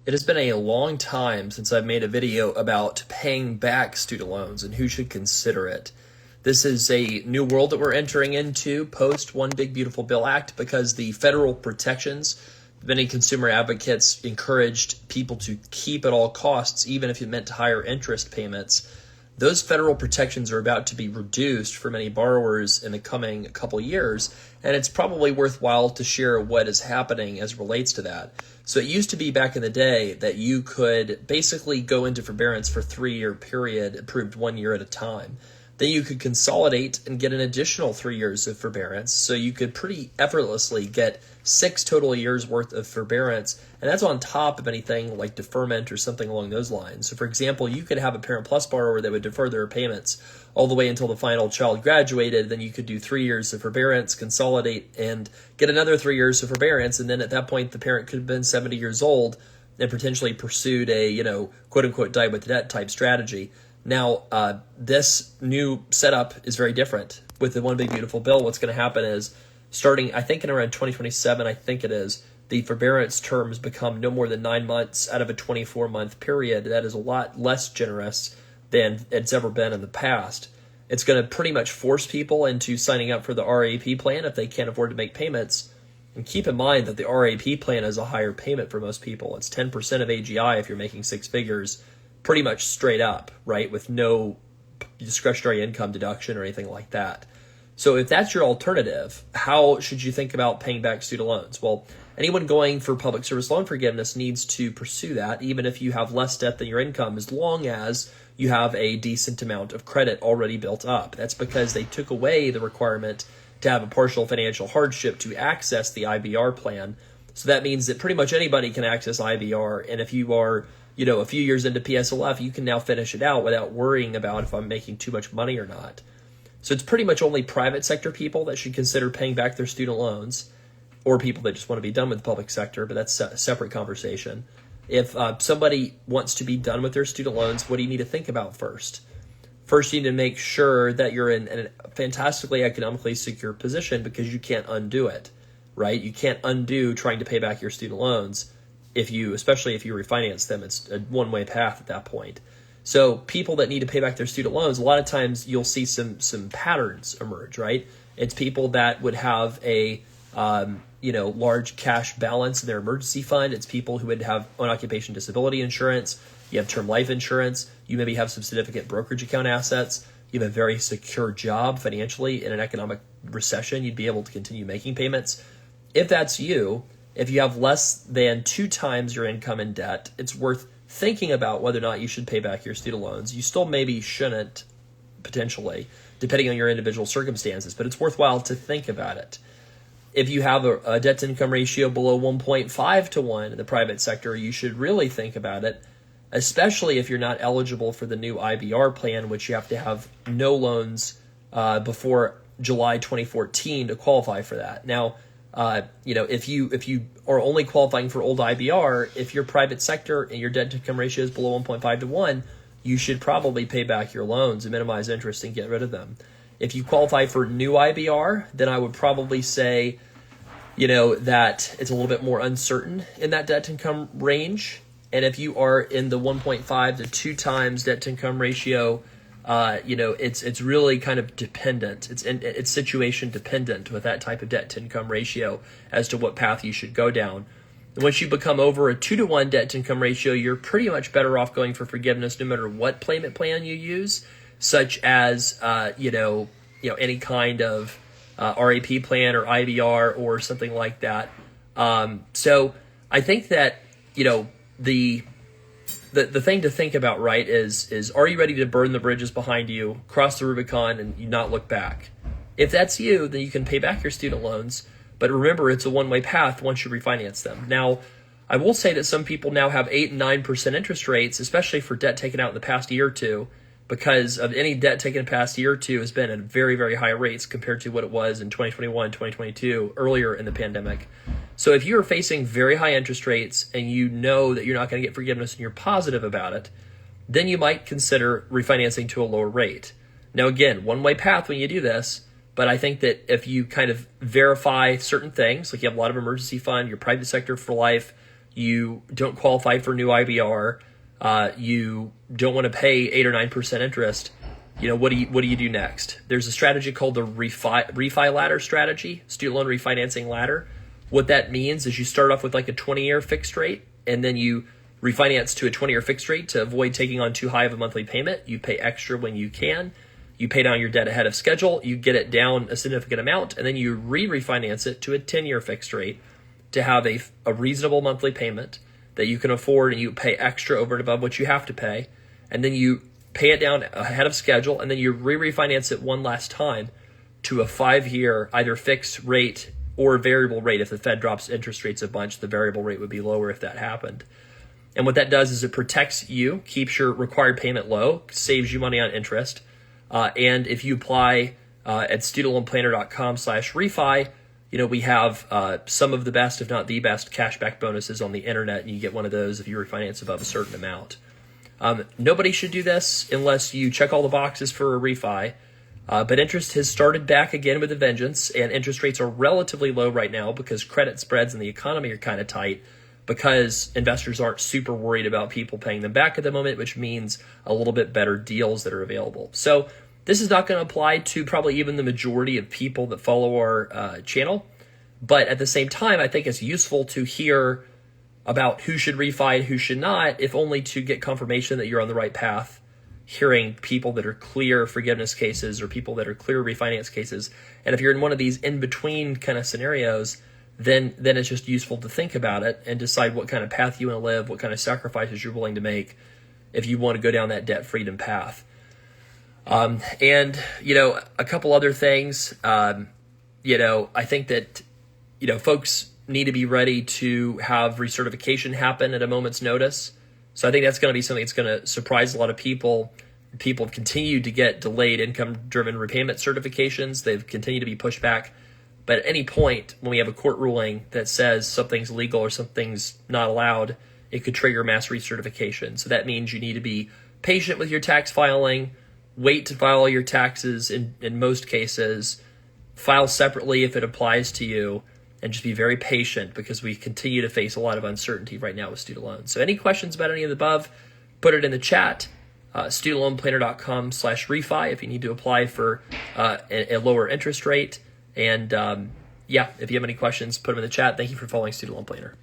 It has been a long time since I've made a video about paying back student loans and who should consider it. This is a new world that we're entering into post One Big Beautiful Bill Act because the federal protections, many consumer advocates encouraged people to keep at all costs, even if it meant higher interest payments. Those federal protections are about to be reduced for many borrowers in the coming couple years, and it's probably worthwhile to share what is happening as it relates to that. So it used to be back in the day that you could basically go into forbearance for a 3-year period, approved 1 year at a time. Then you could consolidate and get an additional 3 years of forbearance. So you could pretty effortlessly get 6 total years worth of forbearance. And that's on top of anything like deferment or something along those lines. So for example, you could have a Parent Plus borrower that would defer their payments all the way until the final child graduated. Then you could do 3 years of forbearance, consolidate, and get another 3 years of forbearance. And then at that point, the parent could have been 70 years old and potentially pursued a, quote unquote, die with debt type strategy. Now, this new setup is very different. With the One Big Beautiful Bill, what's going to happen is starting, I think in around 2027, the forbearance terms become no more than 9 months out of a 24-month period. That is a lot less generous than it's ever been in the past. It's going to pretty much force people into signing up for the RAP plan if they can't afford to make payments. And keep in mind that the RAP plan is a higher payment for most people. It's 10% of AGI if you're making 6 figures, pretty much straight up, right, with no discretionary income deduction or anything like that. So if that's your alternative, how should you think about paying back student loans? Well, anyone going for public service loan forgiveness needs to pursue that, even if you have less debt than your income, as long as you have a decent amount of credit already built up. That's because they took away the requirement to have a partial financial hardship to access the IBR plan. So that means that pretty much anybody can access IBR, and if you are a few years into PSLF, you can now finish it out without worrying about if I'm making too much money or not. So it's pretty much only private sector people that should consider paying back their student loans, or people that just want to be done with the public sector, but that's a separate conversation. If somebody wants to be done with their student loans, what do you need to think about first? First, you need to make sure that you're in a fantastically economically secure position, because you can't undo it, right? You can't undo trying to pay back your student loans. Especially if you refinance them, it's a one-way path at that point. So people that need to pay back their student loans, a lot of times you'll see some patterns emerge, right? It's people that would have a large cash balance in their emergency fund. It's people who would have occupation disability insurance. You have term life insurance. You maybe have some significant brokerage account assets. You have a very secure job financially. In an economic recession, you'd be able to continue making payments. If that's you, if you have less than 2 times your income in debt, it's worth thinking about whether or not you should pay back your student loans. You still maybe shouldn't, potentially, depending on your individual circumstances, but it's worthwhile to think about it. If you have a debt-to-income ratio below 1.5 to 1 in the private sector, you should really think about it, especially if you're not eligible for the new IBR plan, which you have to have no loans before July 2014 to qualify for that. Now, if you are only qualifying for old IBR, if your private sector and your debt to income ratio is below 1.5 to 1, you should probably pay back your loans and minimize interest and get rid of them. If you qualify for new IBR, then I would probably say, that it's a little bit more uncertain in that debt to income range. And if you are in the 1.5 to 2 times debt to income ratio, it's really kind of dependent. It's situation dependent with that type of debt to income ratio as to what path you should go down. And once you become over a 2 to 1 debt to income ratio, you're pretty much better off going for forgiveness no matter what payment plan you use, such as any kind of RAP plan or IBR or something like that. So I think that the thing to think about, right, is are you ready to burn the bridges behind you, cross the Rubicon, and you not look back? If that's you, then you can pay back your student loans. But remember, it's a one-way path once you refinance them. Now, I will say that some people now have 8 and 9% interest rates, especially for debt taken out in the past year or two, because of any debt taken in the past year or two has been at very, very high rates compared to what it was in 2021, 2022, earlier in the pandemic. So if you are facing very high interest rates and you know that you're not going to get forgiveness and you're positive about it, then you might consider refinancing to a lower rate. Now, again, one-way path when you do this, but I think that if you kind of verify certain things, like you have a lot of emergency fund, your private sector for life, you don't qualify for new IBR, you don't want to pay 8 or 9% interest, what do you do next? There's a strategy called the refi ladder strategy, student loan refinancing ladder. What that means is you start off with like a 20-year fixed rate, and then you refinance to a 20-year fixed rate to avoid taking on too high of a monthly payment. You pay extra when you can. You pay down your debt ahead of schedule. You get it down a significant amount, and then you refinance it to a 10-year fixed rate to have a reasonable monthly payment that you can afford, and you pay extra over and above what you have to pay. And then you pay it down ahead of schedule, and then you refinance it one last time to a 5-year either fixed rate or variable rate. If the Fed drops interest rates a bunch, the variable rate would be lower if that happened. And what that does is it protects you, keeps your required payment low, saves you money on interest. And if you apply at studentloanplanner.com/refi, we have some of the best, if not the best, cashback bonuses on the internet, and you get one of those if you refinance above a certain amount. Nobody should do this unless you check all the boxes for a refi. But interest has started back again with a vengeance, and interest rates are relatively low right now because credit spreads in the economy are kind of tight, because investors aren't super worried about people paying them back at the moment, which means a little bit better deals that are available. So this is not going to apply to probably even the majority of people that follow our channel. But at the same time, I think it's useful to hear about who should refi and who should not, if only to get confirmation that you're on the right path. Hearing people that are clear forgiveness cases or people that are clear refinance cases. And if you're in one of these in-between kind of scenarios, then it's just useful to think about it and decide what kind of path you want to live, what kind of sacrifices you're willing to make if you want to go down that debt freedom path. And a couple other things, I think that, folks need to be ready to have recertification happen at a moment's notice. So I think that's going to be something that's going to surprise a lot of people. People have continued to get delayed income-driven repayment certifications. They've continued to be pushed back. But at any point, when we have a court ruling that says something's legal or something's not allowed, it could trigger mass recertification. So that means you need to be patient with your tax filing, wait to file your taxes in most cases, file separately if it applies to you, and just be very patient because we continue to face a lot of uncertainty right now with student loans. So any questions about any of the above, put it in the chat. Studentloanplanner.com/refi if you need to apply for a lower interest rate. And if you have any questions, put them in the chat. Thank you for following Student Loan Planner.